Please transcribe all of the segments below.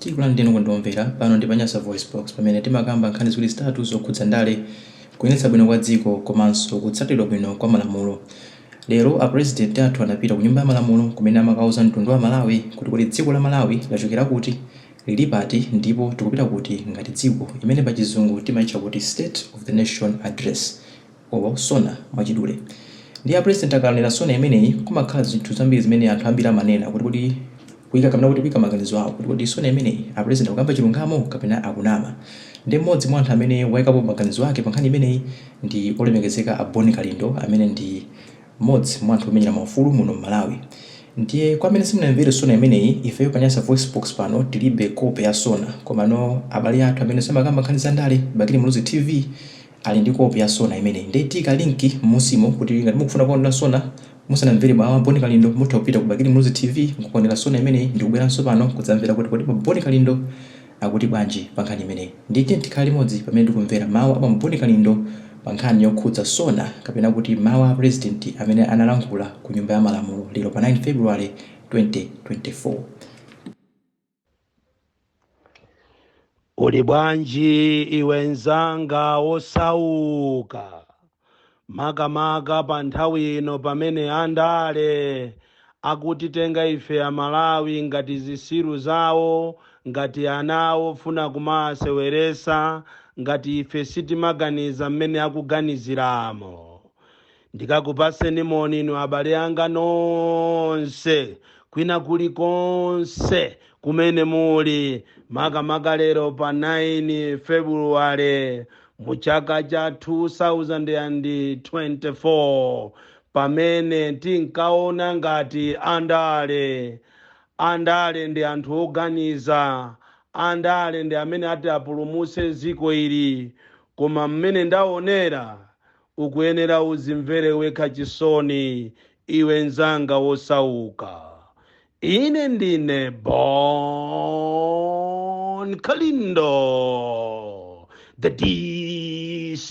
Tikulandeni kundomvera pano ndi panyasa voice box pamene timakamba nkhani ziwiri zitatu zokhudza ndale kuyendetsa bwino kwa dziko komanso kutsatidwa bwino kwa malamulo. Lero a President athu anapita ku Nyumba ya Malamulo kumene amakauza mtundu wa Malawi kuti dziko la Malawi lachokera kuti, lili pati ndipo tikupita kuti ngati dziko, imene pa chizungu timaitcha kuti State of the Nation Address owa SONA mwachidule. Ndi a President akanena SONA imeneyi kumakhala zinthu zambiri zimene anthu ambiri amanena kuti kuyika kapena kuti kuyika maganizo awo kuti SONA imeneyi a President akukamba chilungamo kapena akunama. Ndi mmodzi mwa anthu amene wayikapo maganizo ake pa nkhani imeneyi ndi Olemekezeka a Bon Kalindo amene ndi mmodzi mwa anthu omenyera maufulu muno Malawi. Ndiye kwa amene simunamvere SONA imeneyi, ifeyo panyasa voice box pano tilibe kope ya SONA, komano abale athu amene samakamba nkhani za ndale Bakili Muluzi TV ali ndi kope ya SONA imeneyi. Ndi tika linki musimo kuti ngati mukufuna kuona SONA musanamvere mwa Bon Kalindo mutha kupita ku Bakili Muluzi TV nkuonera SONA imeneyi ndi kubweranso pano kudzamvera kuti kodi Bon Kalindo akuti bwanji pa nkhani imeneyi. Ndi tikhale limodzi pamene tikumvera mawu a Bon Kalindo pa nkhani yokhudza SONA kapena kuti mawu a President amene analankhula ku Nyumba ya Malamulo lero pa 9 February 2024. Uli bwanji iwe nzanga osauka, makamaka pa nthawi ino pamene andale akutitenga ife a Malawi ngati zisiru zawo, ngati anawo funa kumaseweresa, ngati ife sitimaganiza mmene akuganiziramo. Ndikakupaseni moni inu abale anga nonse kwina kulikonse kumene muli, makamaka lero pa 9 February mu chaka cha 2024 pamene tinkaona ngati andale ndi anthu oganiza, andale ndi amene ati apulumuse dziko ili, koma mmene ndaonera ukuyenera uzimvere wekha chisoni iwe nzanga wosauka. Ine ndine Bon Kalindo, the DC,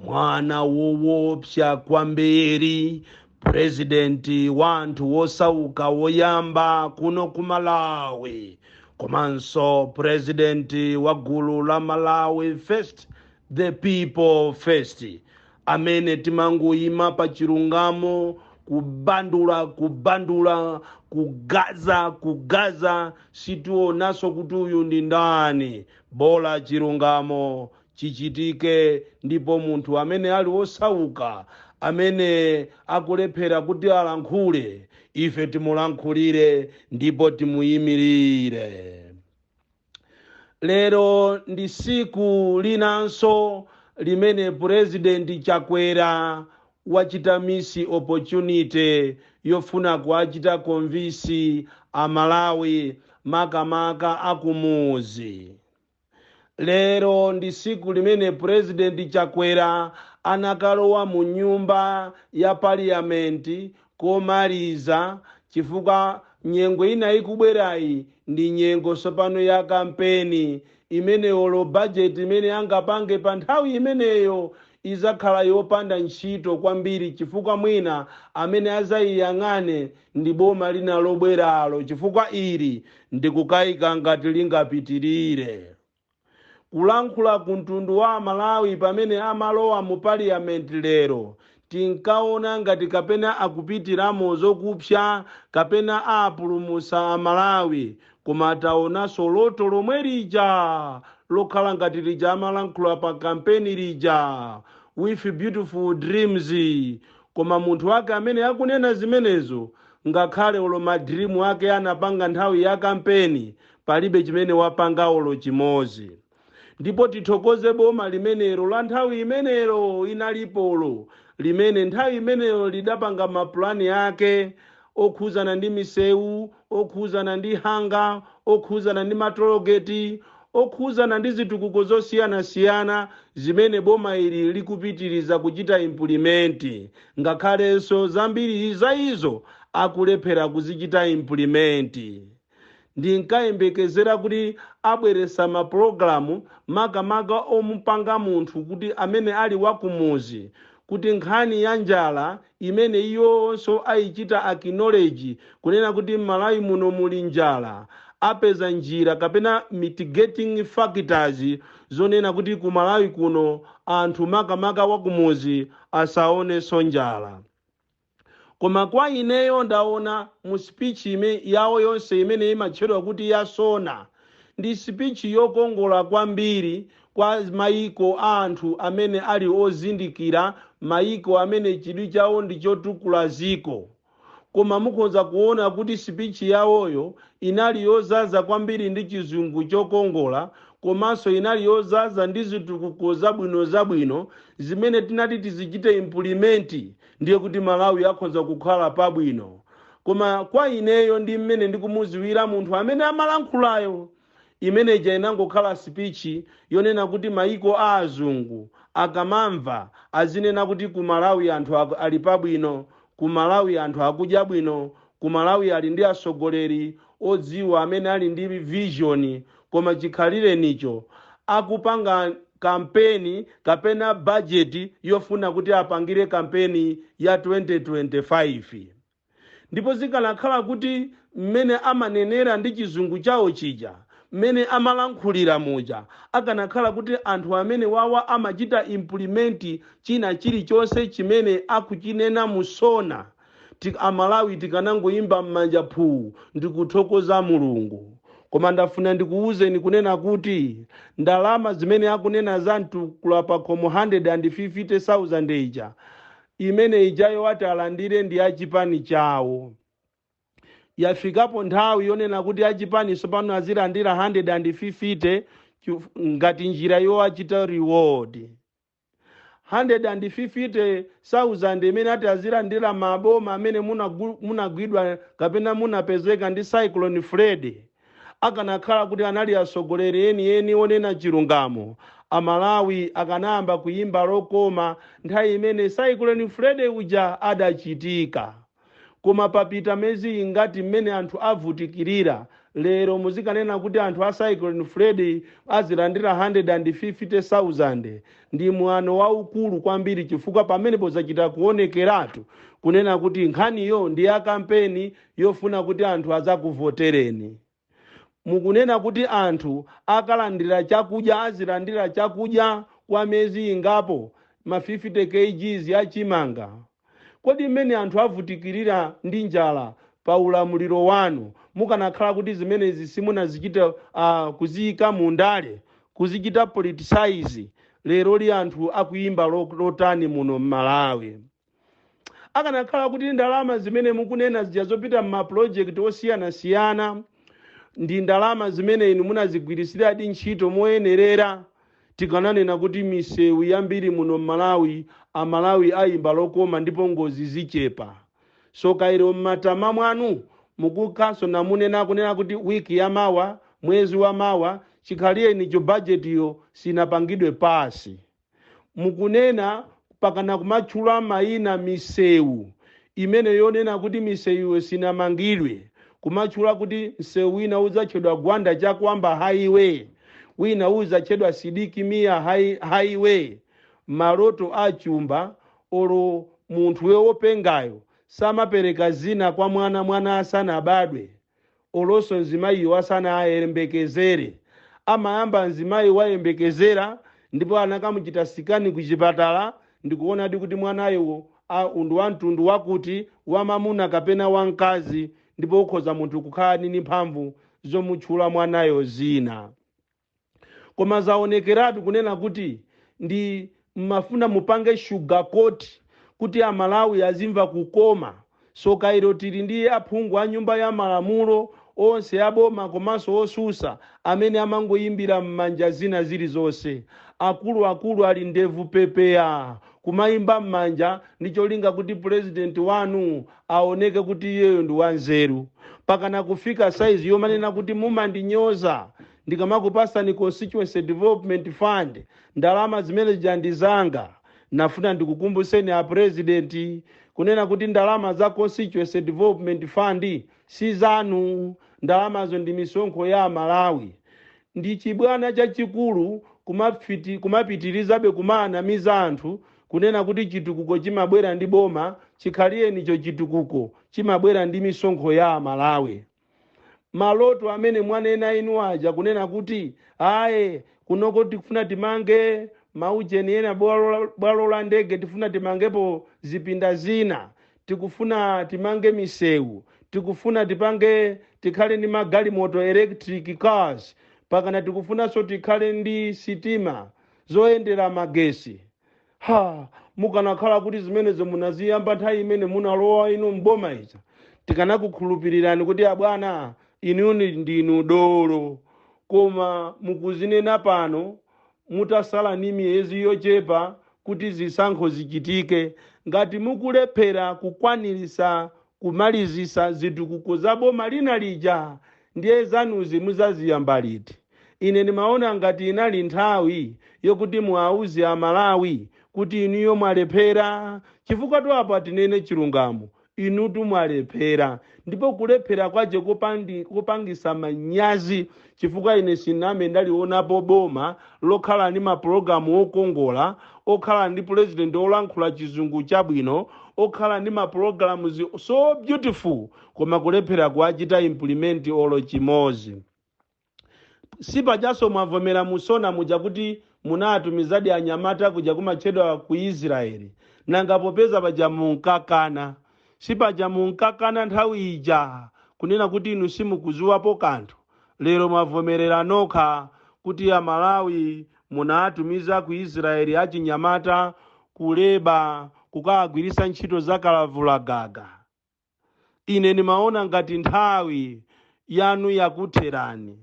mwana woopsa kwambiri, President wa anthu wosauka woyamba kuno ku Malawi, komanso President wa gulu la Malawi First, the people first, amene timangoyima pa chilungamo, kubandula, kugaza, sitionaso kuti uyu ndi ndani. Bola chilungamo chichitike ndipo munthu amene ali wosauka, amene akulephera kuti alankhule, ife timulankhulire ndipo timuyimirire. Lero ndi siku linanso limene President Chakwera wachita misi opportunity yofuna kuachita konvisi a Malawi makamaka akumuzi. Lero ndi siku limene President Chakwera anakalowa mu nyumba ya parliament komaliza, chifukwa nyengo ina ikubwerayi ndi nyengo sopano ya kampeni imene olo budget imene angapange pa nthawi imeneyo izakhala yopanda ntchito kwambiri, chifukwa mwina amene azayiyang'ane ndi boma lina lobweralo, chifukwa ili ndikukayika ngati lingapitirire. Kulankhula ku mtundu wa Malawi pamene amalowa mu parliament lero, tinkaona ngati kapena akupitiramo zokupsya, kapena apulumusa a Malawi, koma taonaso loto lomwe lija lokhala ngati lija amalankhula pa kampeni lija with beautiful dreams, koma munthu wake amene akunena zimenezo ngakhale olo madream ake anapanga nthawi ya kampeni palibe chimene wapanga olo chimozi. Ndipo tithokoze boma limenelo la nthawi imenelo inalipolo, limene nthawi imenelo lidapanga mapulani yake okhuzana ndi misewu, okhuzana ndi hanga, okhuzana ndi matologeti, okhuzana ndi zitukuko zosiyana zimene boma ili likupitiriza kuchita implement, ngakhalenso zambiri za izo akulephera kuzichita implement. Ndinkayembekezera kuti abweresa mapulogalamu makamaka omupanga munthu kuti amene ali wakumuzi, kuti nkhani ya njala imene iyonso ayichita acknowledge kunena kuti Malawi muno muli njala, apeza njira kapena mitigating factors zonena kuti ku Malawi kuno anthu makamaka wakumuzi asaonenso njala. Koma kwa ineyo ndaona mu speech yawo yonse imene imatchedwa kuti ya SONA ndi speech yokongola kwambiri kwa maiko a anthu amene ali ozindikira, maiko amene chidwi chawo ndi chotukula dziko. Koma mukhoza kuona kuti speech yawoyo inali yozaza kwambiri ndi chizungu chokongola, komanso inali yozaza ndi zitukuko zabwino zimene tinati tizichite implement, ndiye kuti Malawi akhoza kukhala pabwino. Koma kwa ineyo ndi mmene ndikumuziwira munthu amene amalankhulayo, imeneja inangokhala speech yonena kuti maiko a azungu akamamva azinena kuti ku Malawi anthu ali pabwino, ku Malawi anthu akudya bwino, ku Malawi ali ndi asogoleri odziwa amene ali ndi vision, koma chikhalire nicho akupanga kampeni kapena budget yofuna kuti apangire kampeni ya 2025. Ndipo zikanakhala kuti mmene amanenera ndi chizungu chawo chija, mmene amalankhulira muja, akanakhala kuti anthu amene wawa amachita implement china chilichonse chimene akuchinena mu SONA, Amalawi tikanangoyimba m'manja phuu ndikuthokoza Mulungu. Koma ndafuna ndikuwuzeni kunena kuti ndalama zimene akunena za mtukula pa khomo 150,000 ija, imene ijayo wati alandire ndi achipani chawo. Yafikapo nthawi yonena kuti achipani sopano azilandira 150 ngati njira yowachita reward. 150,000 imene ati azilandira maboma amene munagwidwa kapena munapezeka ndi cyclone Fred, akanakhala kuti anali asogoleri eni onena chilungamo, Amalawi akanayamba kuyimba lokoma nthawi imene cyclone Fred uja adachitika. Koma papita mezi ingati mmene anthu avutikirira, lero muzikanena kuti anthu a cyclone Fred azilandira 150,000 ndi mwano waukulu kwambiri, chifukwa pamene pozachita kuonekeratu kunena kuti nkhaniyo ndi ya kampeni yofuna kuti anthu azakuvotereni. Mukunena kuti anthu akalandira chakudya azilandira chakudya kwa mezi ingapo ma 50 kg ya chimanga. Kodi mmene anthu avutikirira ndi njala pa ulamuliro wanu, mukanakhala kuti zimenezi simunazichita kuziyika mu ndale, kuzichita politicize, lero li anthu akuyimba lotani muno Malawi. Akanakhala kuti ndalama zimene mukunena zijazopita mma project osiyana-siyana ndi ndalama zimene inu munazigwirisira ntchito moyenerera, tikananena kuti misewu yambiri muno Malawi, Amalawi ayimba lokoma ndipo ngozi zichepa. So kairo mmatama mwanu mukukaso namunena kunena kuti wiki ya mawa, mwezi wa mawa, chikhalie nicho budget yo sinapangidwe pasi. Mukunena pakana kumatchula mayina misewu imene yonena kuti misewu sinamangidwe, kumatchula kuti msewu wina uzatchedwa Gwanda Chakwamba highway, wina uzatchedwa Sidiki Mia highway, maloto achumba olo munthu wopengayo samapereka zina kwa mwana asana abadwe, olonso nzimayi asana ayembekezere, amayamba nzimayi wayembekezera ndipo anakamuchita sikani kuchipatala ndikuona kuti mwanayo undu wa mtundu wakuti wamamuna kapena wamkazi, ndipo ukhoza munthu kukhala nini mphamvu zomutchula mwanayo zina. Koma zaonekeratu kunena kuti ndi mafuna mupange sugarcoat kuti Amalawi azimva kukoma. So kairo tili ndi aphungu a nyumba ya Malamulo onse aboma komanso osusa amene amangoyimbira m'manja zina zilizonse. Akulu ali ndevu pepeya kumayimba m'manja ndicholinga kuti president wanu aoneke kuti iyeyo ndi wanzeru. Pakana kufika size yomanena kuti mumandinyoza ndikamakupasani constituency development fund, ndalama zimene jandizanga, nafuna ndikukumbuseni a president kunena kuti ndalama za constituency development fund si zanu, ndalamazo ndi misonkho ya Malawi. Ndi chibwana chachikulu kumapitirizabe kumanamiza anthu kunena kuti chitukuko chimabwera ndi boma, chikhalie nicho chitukuko chimabwera ndi misonkho ya Malawi. maloto amene mwanena inu aja kunena kuti aye kunoko tikufuna timange maujeni ena bwalo la ndege, tifuna timangepo zipinda zina, tikufuna timange misewu, tikufuna tikhale ndi magalimoto electric cars, pakana tikufunanso tikhale ndi sitima zoyendera magesi. Mukanakhala kuti zimenezo munaziyamba nthawi imene munalowa inu mboma ija, tikanakukhulupirirani kuti abwana inu ndinu dolo, koma mukuzinena pano mutasala ni miyezi yochepa kuti zisankho zichitike. Ngati mukulephera kukwanirisa kumalizisa zitukuko za boma lina lija, ndiye zanuzi muzaziyamba liti. Ine ndimaona ngati inali nthawi yokuti muauze Amalawi kuti inuyo mwalephera, chifukwa tu apa tinene chilungamo, inutu mwalephera. Ndipo kulephera kwaje kupangisa manyazi, chifukwa ine siname ndalionapo boma lokhala ndi mapulogalamu okongola, okhala ndi president olankhula chizungu chabwino, okhala ndi mapulogalamu so beautiful, koma kulephera kuachita implement olo chimozi. Sipajaso mwavomera mu SONA muja kuti munatumizadi anyamata kuja kumatchedwa ku Israeli, nanga popeza paja munkakana. Sipaja munkakana nthawi ija kunena kuti inu simukuziwapo kanthu. Lero mwavomerera nokha kuti Amalawi munatumiza ku Israeli achinyamata kuleba kukagwirisa ntchito za kalavulagaga. Ine nimaona ngati nthawi yanu yakutherani.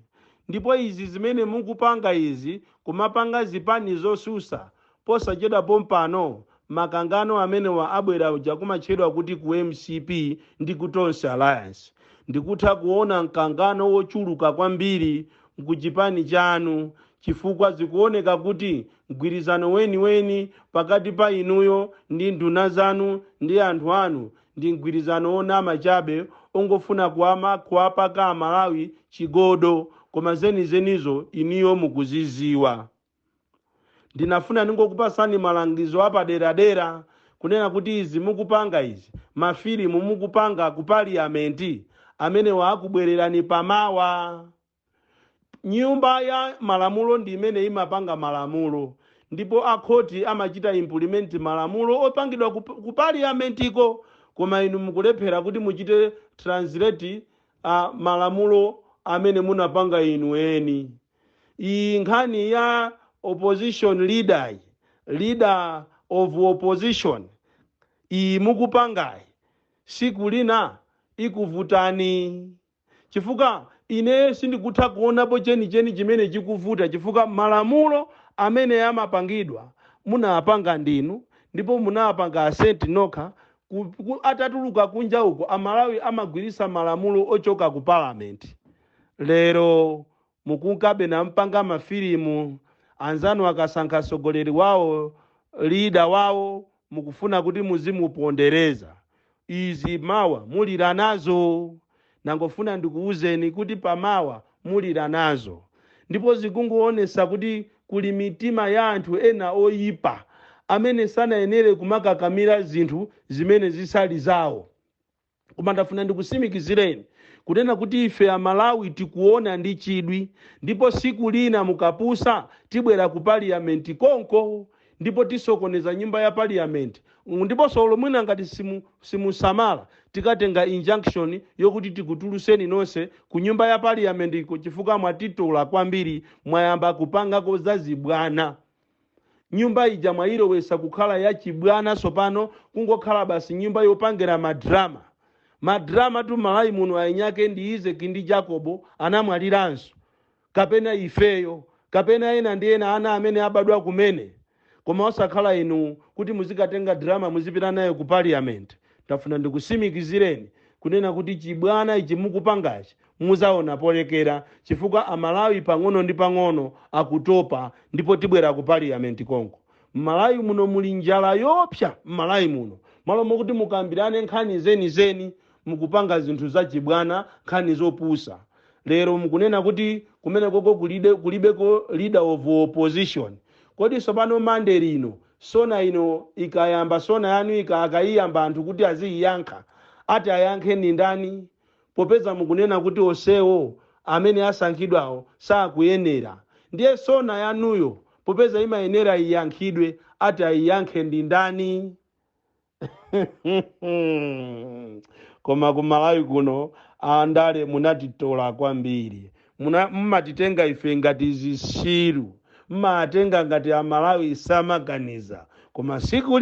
Ndipo izi zimene mukupanga izi, kumapanga zipani zosusa, posachedwa pompano makangano amene wa abwera uja kumatchedwa kuti ku MCP ndi ku Tonse Alliance. Ndikutha kuona mkangano wochuluka kwambiri mkuchipani chanu, chifukwa zikuoneka kuti mgwirizano weni pakati pa inuyo ndi nduna zanu ndi anthu anu ndi mgwirizano onama chabe, ongofuna kuwapaka Amalawi chigodo, koma zenizo iniyo mukuziziwa. Ndinafuna ningokupasani malangizo apaderadera kunena kuti izi mukupanga izi, mafilimu mukupanga ku parliament amene wakubwererani pamawa. Nyumba ya Malamulo ndi imene imapanga malamulo, ndipo akhoti amachita implement malamulo opangidwa ku parliamentiko, koma inu mukulephera kuti muchite translate malamulo amene munapanga inu eni. Iyi nkhani ya opposition leader of opposition iyi mukupangayi, siku lina ikuvutani. Chifukwa ine sindikutha kuonapo chenicheni chimene chikuvuta, chifukwa malamulo amene amapangidwa munapanga ndinu, ndipo munapanga asenti nokha. Atatuluka kunja uko Amalawi amagwirisa malamulo ochoka ku parliament. Lero mukunkabe na mpanga mafilimu, anzanu akasankha sogoleri wawo, leader wawo, mukufuna kuti muzimupondereza. Izi mawa mulira nazo, nangofuna ndikuuzeni kuti pamawa mulira nazo. Ndipo zikungoonesa kuti kuli mitima ya anthu ena oyipa amene sanayenere kumakakamira zinthu zimene zisali zawo. Koma ndafuna ndikusimikizireni kunena kuti ife Amalawi tikuona ndi chidwi, ndipo siku lina mukapusa tibwera ku parliament konko, ndipo tisokoneza nyumba ya parliament. Ndipo solo mwina ngati simusamala tikatenga injunction yokuti tikutuluseni nonse ku nyumba ya parliament, chifukwa mwatitola kwambiri, mwayamba kupanga kozazibwana. Nyumba ija mwayilowesa kukhala ya chibwana, sopano kungokhala basi nyumba yopangira madrama tu. Malawi muno ainyake ndi Isaac ndi Jacobo anamwaliranso, kapena ifeyo, kapena ena ndi ena ana amene abadwa kumene. Koma osakhala inu kuti muzikatenga drama muzipita nayo ku parliament. Ndafuna ndikusimikizireni kunena kuti chibwana ichi mukupangachi muzaona polekera, chifukwa Amalawi pang'ono ndi pang'ono akutopa, ndipo tibwera ku parliament konko. Malawi muno muli njala yopsa. Malawi muno malo mokuti mukambirane nkhani zeni mukupanga zinthu za chibwana, nkhani zopusa. Lero mukunena kuti kumene koko kulibeko leader of opposition. Kodi sopano mande lino SONA ino ikayamba, SONA yanu akayiyamba anthu kuti aziyankha, ati ayankhe ni ndani? popeza mukunena kuti onsewo amene asankhidwawo sakuyenera. Ndiye SONA yanuyo popeza imayenera iyankhidwe, ati ayiyankhe ndi ndani? Koma kumalawi kuno andale munatitola kwambiri, mmatitenga ife ngati zishiru, mmatenga ngati amalawi samaganiza. Koma siku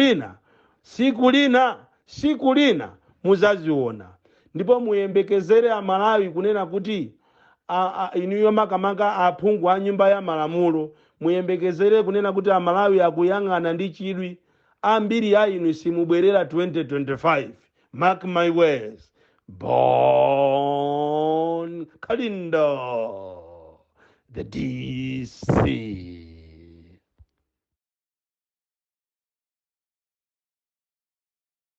lina muzaziona. Ndipo muyembekezere amalawi kunena kuti inuyo makamaka aphungu a nyumba ya Malamulo, muyembekezere kunena kuti amalawi akuyang'ana ndi chidwi. Ambiri ya inu simubwerera 2025. Mark my words. Bon Kalindo, the DC.